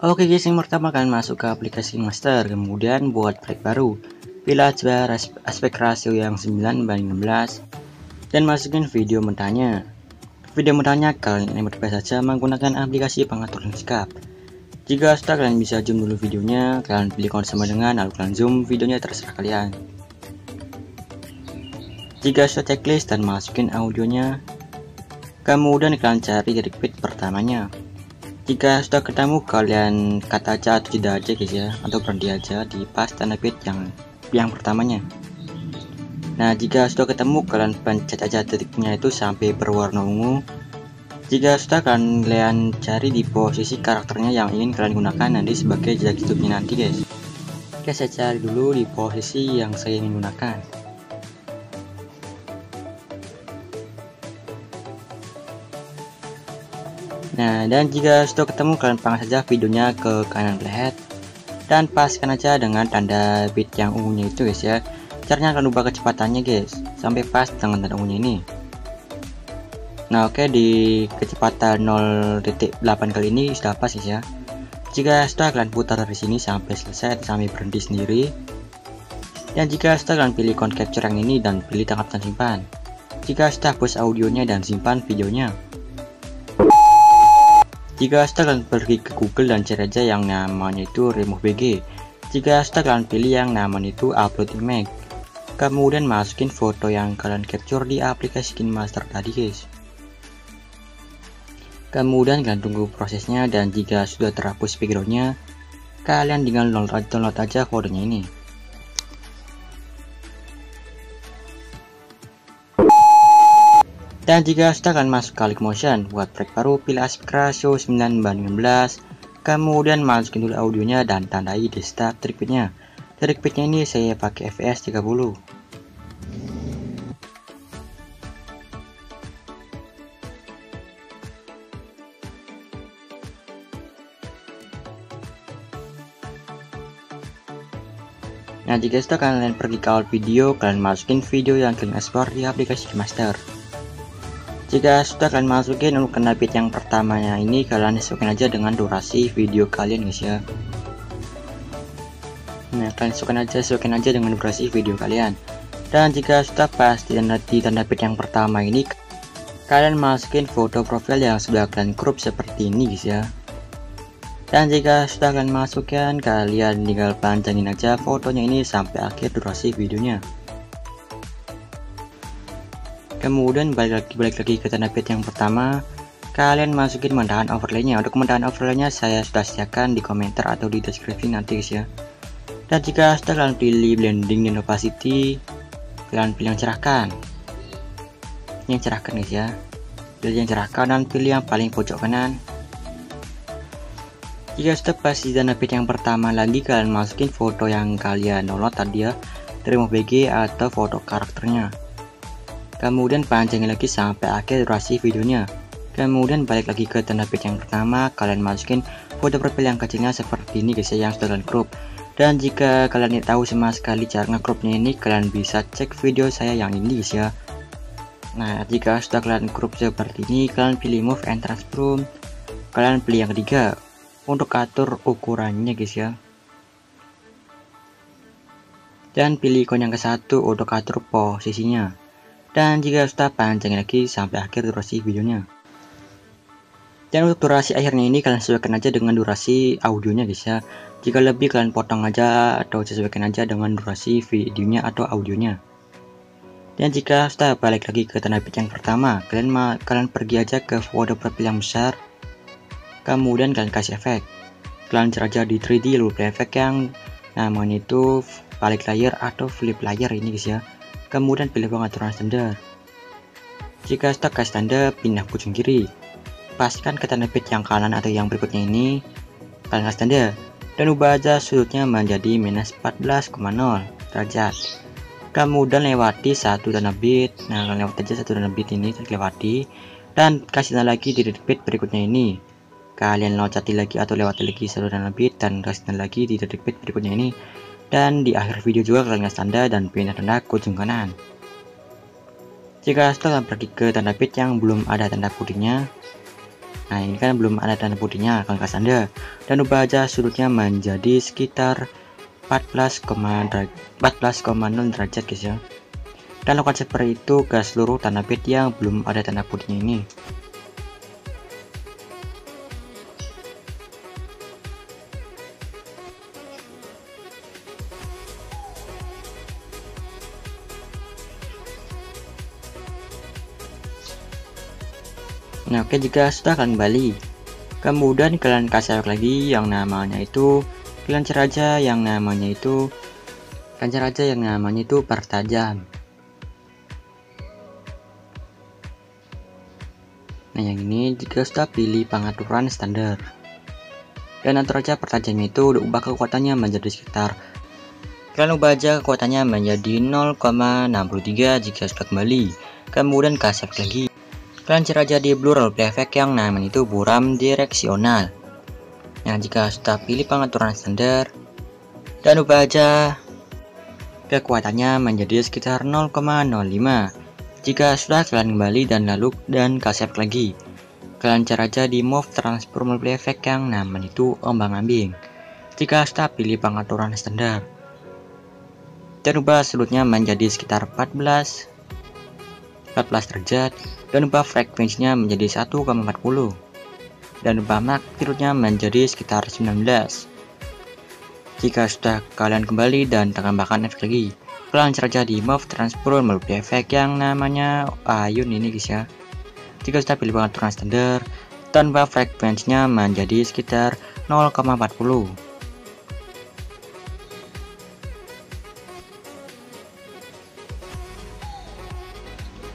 Oke guys, yang pertama kalian masuk ke aplikasi Master, kemudian buat proyek baru, pilih aja aspek rasio yang 9:16 dan masukin video mentahnya. Video mentahnya kalian import saja menggunakan aplikasi pengatur landscape. Jika sudah, kalian bisa zoom dulu videonya, kalian pilih konsep sama dengan, lalu kalian zoom videonya, terserah kalian. Jika sudah checklist dan masukin audionya, kemudian kalian cari titik bit pertamanya. Jika sudah ketemu, kalian cut aja atau tidak aja guys ya, atau berhenti aja di pas tanda bit yang pertamanya. Nah, jika sudah ketemu, kalian pencet aja titiknya itu sampai berwarna ungu. Jika sudah, kalian cari di posisi karakternya yang ingin kalian gunakan nanti sebagai jejak hidupnya nanti guys. Oke, saya cari dulu di posisi yang saya ingin gunakan. Nah, dan jika sudah ketemu, kalian pangkas saja videonya ke kanan playhead dan paskan aja dengan tanda bit yang ungunya itu guys ya. Caranya akan ubah kecepatannya guys sampai pas dengan tanda ungunya ini. Nah, oke, di kecepatan 0.8 kali ini sudah pas guys ya. Jika sudah, kalian putar dari sini sampai selesai atau sampai berhenti sendiri. Dan jika sudah, kalian pilih count capture yang ini dan pilih tangkap dan simpan. Jika sudah, hapus audionya dan simpan videonya. Jika sudah, kalian pergi ke Google dan cari aja yang namanya itu remove BG. Jika sudah, kalian pilih yang namanya itu upload image. Kemudian masukin foto yang kalian capture di aplikasi KineMaster tadi guys. Kemudian kalian tunggu prosesnya, dan jika sudah terhapus backgroundnya, kalian tinggal download aja fotonya ini. Dan jika sudah, kalian masuk ke Motion, buat proyek baru, pilih aspek rasio 9:16, kemudian masukin dulu audionya dan tandai di start trik bitnya. Trik bitnya ini saya pakai fps 30. Nah, jika sudah, kalian pergi ke awal video, kalian masukin video yang kalian ekspor di aplikasi KineMaster. Jika sudah, kalian masukin untuk kena bit yang pertamanya ini, kalian sesuaikan aja dengan durasi video kalian guys ya. Nah, kalian sesuaikan aja dengan durasi video kalian. Dan jika sudah pas di tanda bit yang pertama ini, kalian masukin foto profil yang sudah kalian crop seperti ini guys ya. Dan jika sudah kalian masukkan, kalian tinggal panjangin aja fotonya ini sampai akhir durasi videonya. Kemudian balik lagi ke tanda bit yang pertama, kalian masukin mentahan overlaynya. Untuk mentahan overlaynya saya sudah sediakan di komentar atau di deskripsi nanti guys ya. Dan jika sudah, kalian pilih blending dan opacity, kalian pilih yang cerahkan. Yang cerahkan guys ya. Pilih yang cerahkan dan pilih yang paling pojok kanan. Jika sudah pas di tanda bit yang pertama lagi, kalian masukin foto yang kalian download tadi ya, dari MovBG atau foto karakternya. Kemudian panjangin lagi sampai akhir durasi videonya. Kemudian balik lagi ke tanda bit yang pertama, kalian masukin foto profil yang kecilnya seperti ini guys ya, yang sudah kalian crop. Dan jika kalian tidak tahu sama sekali cara nge-cropnya ini, kalian bisa cek video saya yang ini guys ya. Nah, jika sudah kalian crop seperti ini, kalian pilih move and transform. Kalian pilih yang ketiga untuk atur ukurannya guys ya. Dan pilih ikon yang ke satu untuk atur posisinya. Dan jika sudah, panjangin lagi sampai akhir durasi videonya. Dan untuk durasi akhirnya ini, kalian sesuaikan aja dengan durasi audionya guys ya. Jika lebih, kalian potong aja atau sesuaikan aja dengan durasi videonya atau audionya. Dan jika sudah, balik lagi ke tanda bit yang pertama, kalian pergi aja ke foto profil yang besar. Kemudian kalian kasih efek. Kalian cari aja di 3D lalu play efek yang namanya itu balik layar atau flip layar ini guys ya. Kemudian pilih pengaturan standar. Jika sudah, kasih tanda pindah ke ujung kiri. Pastikan ke tanda bit yang kanan atau yang berikutnya ini, kalian kasih tanda dan ubah aja sudutnya menjadi minus 14,0 derajat. Kemudian lewati satu tanda bit. Nah, kalian lewat aja satu tanda bit ini, lewati dan kasih tanda lagi di titik bit berikutnya ini. Kalian loncati lagi atau lewati lagi satu tanda bit dan kasih tanda lagi di titik bit berikutnya ini. Dan di akhir video juga kalian kasih tanda dan pindah tanda ke ujung kanan. Jika sudah pergi ke tanda bit yang belum ada tanda putihnya, nah ini kan belum ada tanda putihnya, kalian kasih tanda dan ubah aja sudutnya menjadi sekitar 14,0 derajat guys ya. Dan lakukan seperti itu ke seluruh tanda bit yang belum ada tanda putihnya ini. Nah oke, jika sudah kalian kembali, kemudian kalian kasih efek lagi yang namanya itu pertajam. Nah yang ini jika sudah pilih pengaturan standar dan atur aja pertajam itu ubah kekuatannya menjadi sekitar, kalian ubah aja kekuatannya menjadi 0,63 jika sudah kembali. Kemudian kasih efek lagi, kalian cari aja di blur roleplay effect yang namanya itu buram direksional. Nah jika sudah pilih pengaturan standar dan ubah aja kekuatannya menjadi sekitar 0,05. Jika sudah kalian kembali dan kasih efek lagi, kalian cari aja di move transform roleplay effect yang namanya itu ombang-ambing. Jika sudah pilih pengaturan standar dan ubah sudutnya menjadi sekitar 14 derajat dan ubah frekuensinya menjadi 1,40 dan ubah magnitudenya menjadi sekitar 19. Jika sudah kalian kembali dan tambahkan efek lagi, kalian cari aja di move transform roleplay effect yang namanya ayun ini guys ya. Jika sudah pilih pengaturan standar dan ubah frekuensinya menjadi sekitar 0,40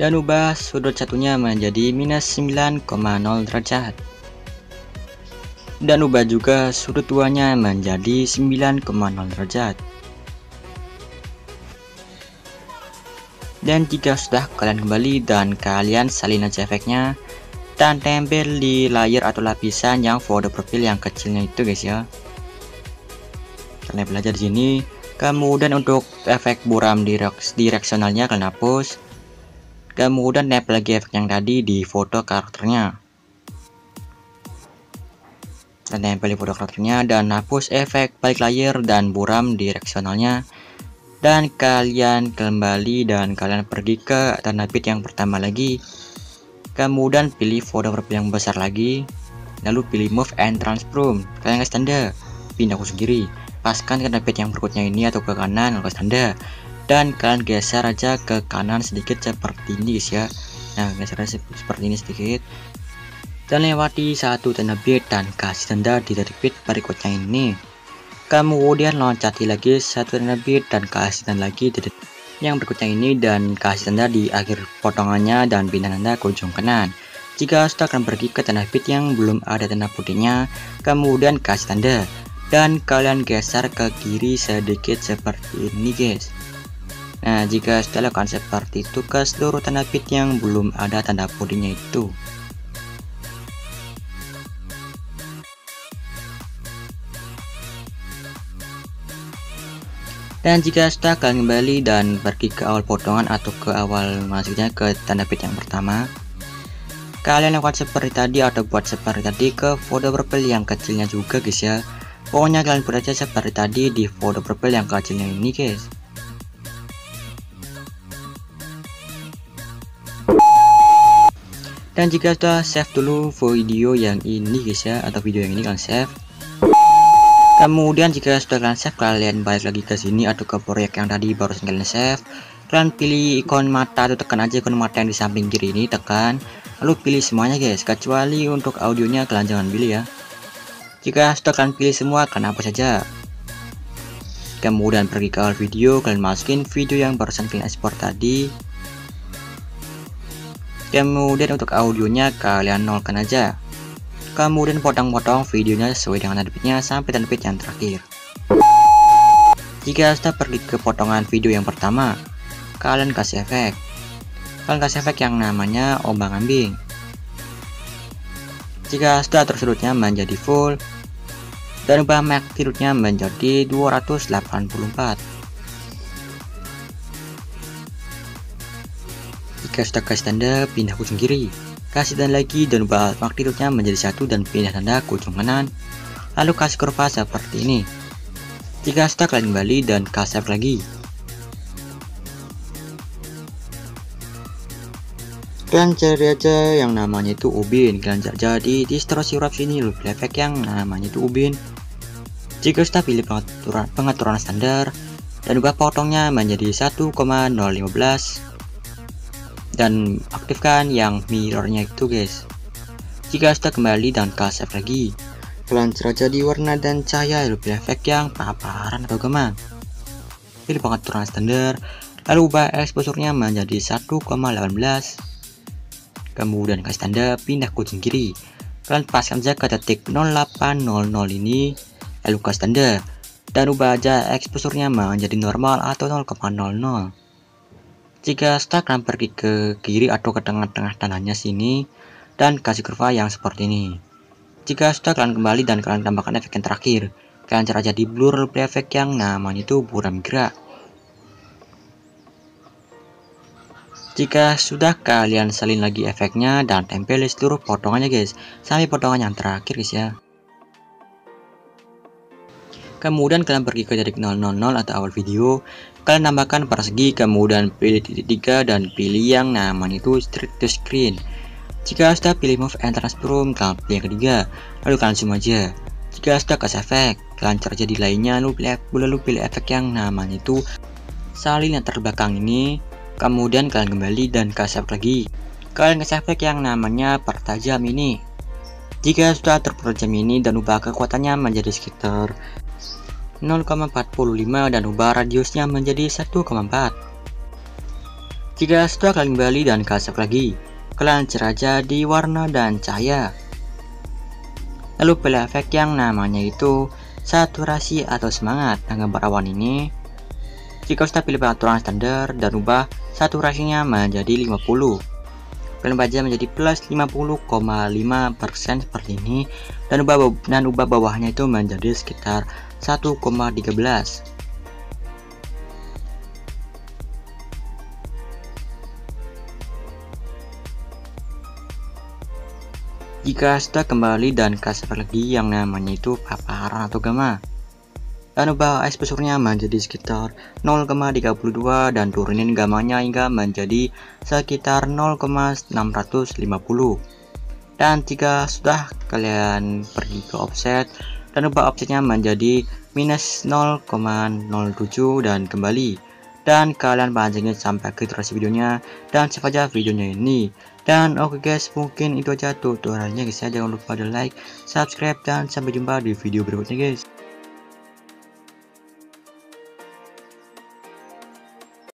dan ubah sudut satunya menjadi minus 9,0 derajat dan ubah juga sudut duanya menjadi 9,0 derajat. Dan jika sudah kalian kembali dan kalian salin aja efeknya dan tempel di layer atau lapisan yang foto profil yang kecilnya itu guys ya. Kalian belajar di sini. Kemudian untuk efek buram direksionalnya kalian hapus. Kemudian tempel lagi efek yang tadi di foto karakternya. Dan tempel di foto karakternya dan hapus efek balik layar dan buram direksionalnya. Dan kalian kembali dan kalian pergi ke tanda bit yang pertama lagi. Kemudian pilih foto profil yang besar lagi. Lalu pilih move and transform. Kalian kasih tanda pindah ke kiri. Paskan tanda bit yang berikutnya ini atau ke kanan, kasih tanda. Dan kalian geser aja ke kanan sedikit seperti ini guys ya. Nah geser seperti ini sedikit. Dan lewati satu tanda bit dan kasih tanda di tanda bit berikutnya ini. Kemudian loncati lagi satu tanda bit dan kasih tanda lagi di yang berikutnya ini dan kasih tanda di akhir potongannya dan pindah tanda ke ujung kanan. Jika sudah akan pergi ke tanda bit yang belum ada tanda putihnya, kemudian kasih tanda dan kalian geser ke kiri sedikit seperti ini guys. Nah jika sudah lakukan seperti itu ke seluruh tanda bit yang belum ada tanda putihnya itu. Dan jika sudah kalian kembali dan pergi ke awal potongan atau ke awal masuknya ke tanda bit yang pertama, kalian lakukan seperti tadi atau buat seperti tadi ke foto profil yang kecilnya juga guys ya. Pokoknya kalian buat aja seperti tadi di foto profil yang kecilnya ini guys. Dan jika sudah save dulu video yang ini guys ya, atau video yang ini kalian save. Kemudian jika sudah kalian save, kalian balik lagi ke sini atau ke proyek yang tadi baru kalian save. Kalian pilih ikon mata atau tekan aja ikon mata yang di samping kiri ini, tekan. Lalu pilih semuanya guys, kecuali untuk audionya kalian jangan pilih ya. Jika sudah kalian pilih semua, kalian hapus saja. Kemudian pergi ke awal video, kalian masukin video yang barusan kalian export tadi. Kemudian untuk audionya kalian nolkan aja. Kemudian potong-potong videonya sesuai dengan tanda bitnya sampai tanda bit yang terakhir. Jika sudah pergi ke potongan video yang pertama, kalian kasih efek. Kalian kasih efek yang namanya ombang-ambing. Jika sudah atur sudutnya menjadi full dan ubah magnitudenya menjadi 284. Jika Jika sudah kasih tanda, pindah ke ujung kiri. Kasih tanda lagi dan ubah magnitudenya menjadi 1 dan pindah tanda ke ujung kanan. Lalu kasih kurva seperti ini. Jika sudah, kalian kembali dan kasih efek lagi. Kalian cari aja yang namanya itu ubin. Kalian jadi distorsi wrap sini, lu pilih efek yang namanya itu ubin. Jika sudah, pilih pengaturan standar dan ubah potongnya menjadi 1,015 dan aktifkan yang mirrornya itu guys. Jika sudah, kembali dan kasih efek lagi. Kalian cari aja di warna dan cahaya, lu pilih efek yang paparan atau gema. Pilih pengaturan standar, lalu ubah exposure-nya menjadi 1,18. Kemudian kasih tanda, pindah ke ujung kiri. Kalian paskan aja ke titik 0800 ini, lalu kasih tanda dan ubah aja exposure-nya menjadi normal atau 0,00. Jika sudah, kalian pergi ke kiri atau ke tengah-tengah tandanya sini dan kasih kurva yang seperti ini. Jika sudah, kalian kembali dan kalian tambahkan efek yang terakhir. Kalian cari aja di blur, lalu pilih efek yang namanya itu buram gerak. Jika sudah, kalian salin lagi efeknya dan tempel di seluruh potongannya guys, sampai potongan yang terakhir guys ya. Kemudian kalian pergi ke titik 000 atau awal video, kalian tambahkan persegi, kemudian pilih titik 3 dan pilih yang namanya itu straight to screen. Jika sudah, pilih move and transform, kalian pilih yang ketiga, lalu kalian zoom aja. Jika sudah, kasih efek, kalian cari aja di lainnya, lalu pilih efek yang namanya itu salin yang terbelakang ini. Kemudian kalian kembali dan kasih efek lagi. Kalian kasih efek yang namanya pertajam ini. Jika sudah terpertajam ini dan ubah kekuatannya menjadi sekitar 0,45 dan ubah radiusnya menjadi 1,4. Jika sudah, kalian kembali dan kasih efek lagi. Kalian cari aja di warna dan cahaya. Lalu pilih efek yang namanya itu saturasi atau semangat dan gambar awan ini. Jika sudah, pilih pengaturan standar dan ubah saturasinya menjadi 50. Kalian baca menjadi plus 50,5% seperti ini dan ubah bawahnya itu menjadi sekitar 1,13. Jika sudah, kembali dan kasih lagi yang namanya itu paparan atau gema. Dan ubah exposure-nya menjadi sekitar 0,32 dan turunin gamanya hingga menjadi sekitar 0,650. Dan jika sudah, kalian pergi ke offset dan ubah offsetnya menjadi minus 0,07 dan kembali. Dan kalian panjangin sampai ke durasi videonya dan save aja videonya ini. Dan oke guys, mungkin itu aja tutorialnya guys ya. Jangan lupa di like, subscribe, dan sampai jumpa di video berikutnya guys.